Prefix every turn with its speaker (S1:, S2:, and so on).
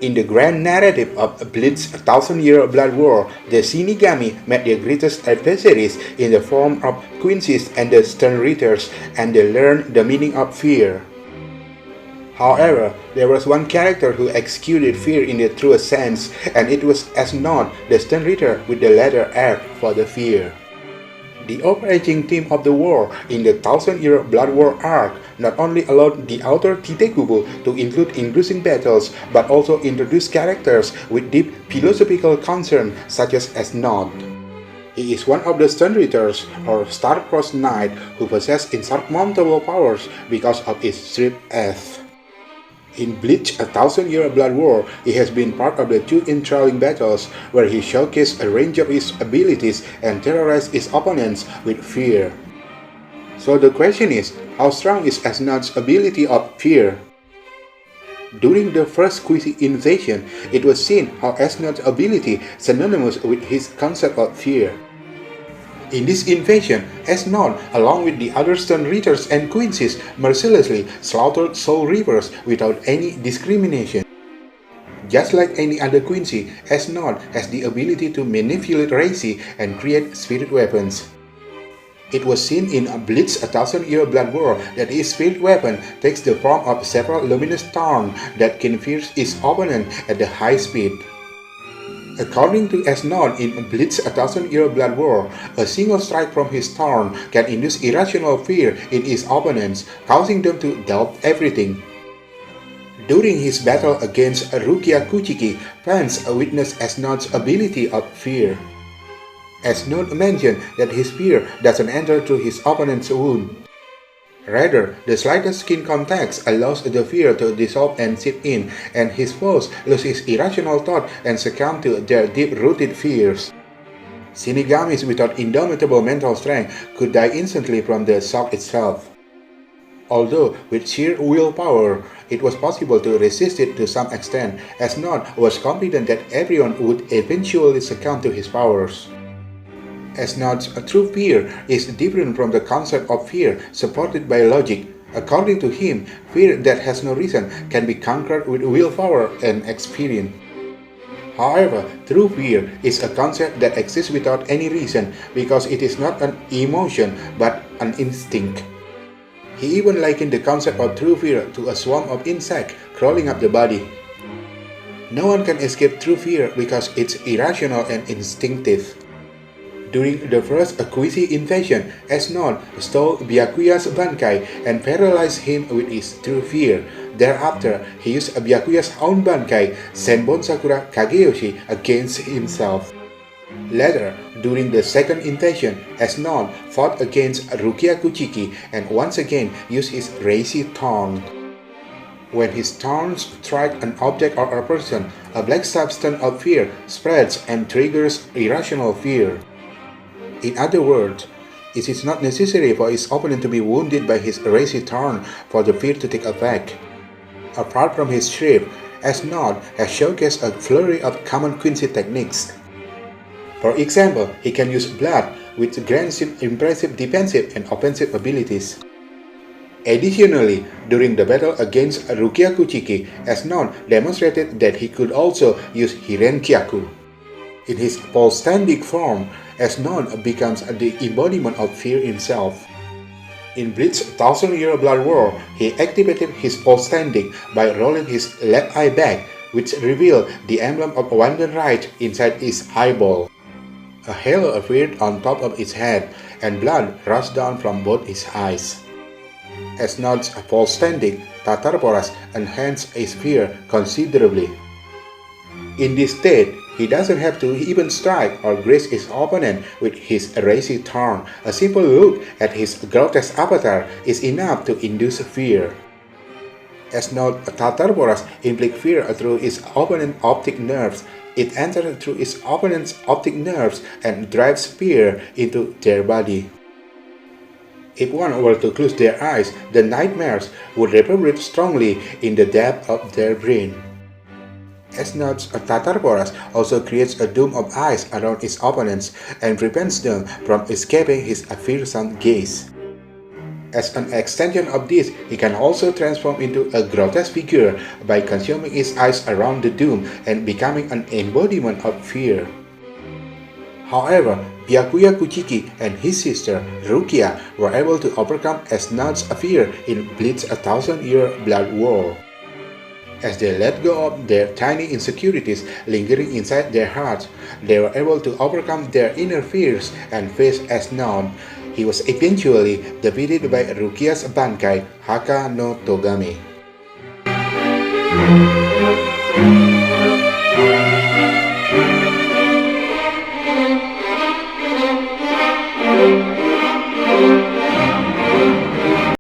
S1: In the grand narrative of Bleach Thousand-Year Blood War, the Shinigami met their greatest adversaries in the form of Quincies and the Sternritters, and they learned the meaning of fear. However, there was one character who executed fear in the truest sense, and it was As Nodt, the Sternritter with the letter F for the fear. The overarching theme of the war in the Thousand-Year Blood War arc not only allowed the author Tite Kubo to include engrossing battles, but also introduced characters with deep philosophical concern such as Nodt. He is one of the Sternritters, or star-crossed knight, who possess insurmountable powers because of his Schrift F. In Bleach A Thousand-Year Blood War, he has been part of the two enthralling battles where he showcased a range of his abilities and terrorized his opponents with fear. So the question is, how strong is As Nodt's ability of fear? During the first Quincy invasion, it was seen how As Nodt's ability synonymous with his concept of fear. In this invasion, As Nodt, along with the other Sternritters and Quincies, mercilessly slaughtered Soul Reapers without any discrimination. Just like any other Quincy, As Nodt has the ability to manipulate racy and create spirit weapons. It was seen in Bleach A Thousand-Year Blood War that his spirit weapon takes the form of several luminous thorns that can pierce his opponent at a high speed. According to As Nodt in Bleach A Thousand-Year Blood War, a single strike from his thorn can induce irrational fear in his opponents, causing them to doubt everything. During his battle against Rukia Kuchiki, fans witnessed As Nodt's ability of fear. As Nodt mentioned that his fear doesn't enter through his opponent's wound. Rather, the slightest skin contact allows the fear to dissolve and seep in, and his foes lose his irrational thought and succumb to their deep-rooted fears. Shinigamis without indomitable mental strength could die instantly from the shock itself. Although with sheer willpower, it was possible to resist it to some extent, As Nodt was confident that everyone would eventually succumb to his powers. As Nodt's true fear is different from the concept of fear supported by logic. According to him, fear that has no reason can be conquered with willpower and experience. However, true fear is a concept that exists without any reason because it is not an emotion but an instinct. He even likened the concept of true fear to a swarm of insects crawling up the body. No one can escape true fear because it's irrational and instinctive. During the first Quincy invasion, As Nodt stole Byakuya's Bankai and paralyzed him with his true fear. Thereafter, he used Byakuya's own Bankai, Senbon Sakura Kageyoshi, against himself. Later, during the second invasion, As Nodt fought against Rukia Kuchiki and once again used his racy thorn. When his thorns strike an object or a person, a black substance of fear spreads and triggers irrational fear. In other words, it is not necessary for his opponent to be wounded by his racy thorn for the fear to take effect. Apart from his Schrift, As Nodt has showcased a flurry of common Quincy techniques. For example, he can use blood, which grants him impressive defensive and offensive abilities. Additionally, during the battle against Rukia Kuchiki, As Nodt demonstrated that he could also use Hirenkyaku. In his Vollstandig form, As Nodt becomes the embodiment of fear himself. In Bleach Thousand-Year Blood War, he activated his Vollstandig by rolling his left eye back, which revealed the emblem of Wandenreich inside his eyeball. A halo appeared on top of his head, and blood rushed down from both his eyes. As Nodt's Vollstandig, Tatarforas enhanced his fear considerably. In this state, he doesn't have to even strike or graze his opponent with his racy thorn. A simple look at his grotesque avatar is enough to induce fear. As Nodt Tatarforas inflicts fear through his opponent's optic nerves. It enters through his opponent's optic nerves and drives fear into their body. If one were to close their eyes, the nightmares would reverberate strongly in the depth of their brain. As Nodt's Tatarforas also creates a dome of eyes around his opponents and prevents them from escaping his fearsome gaze. As an extension of this, he can also transform into a grotesque figure by consuming his eyes around the doom and becoming an embodiment of fear. However, Byakuya Kuchiki and his sister Rukia were able to overcome As Nodt's fear in Bleach A Thousand Year Blood War. As they let go of their tiny insecurities lingering inside their hearts, they were able to overcome their inner fears and face As Nodt. He was eventually defeated by Rukia's Bankai, Haka no Togami.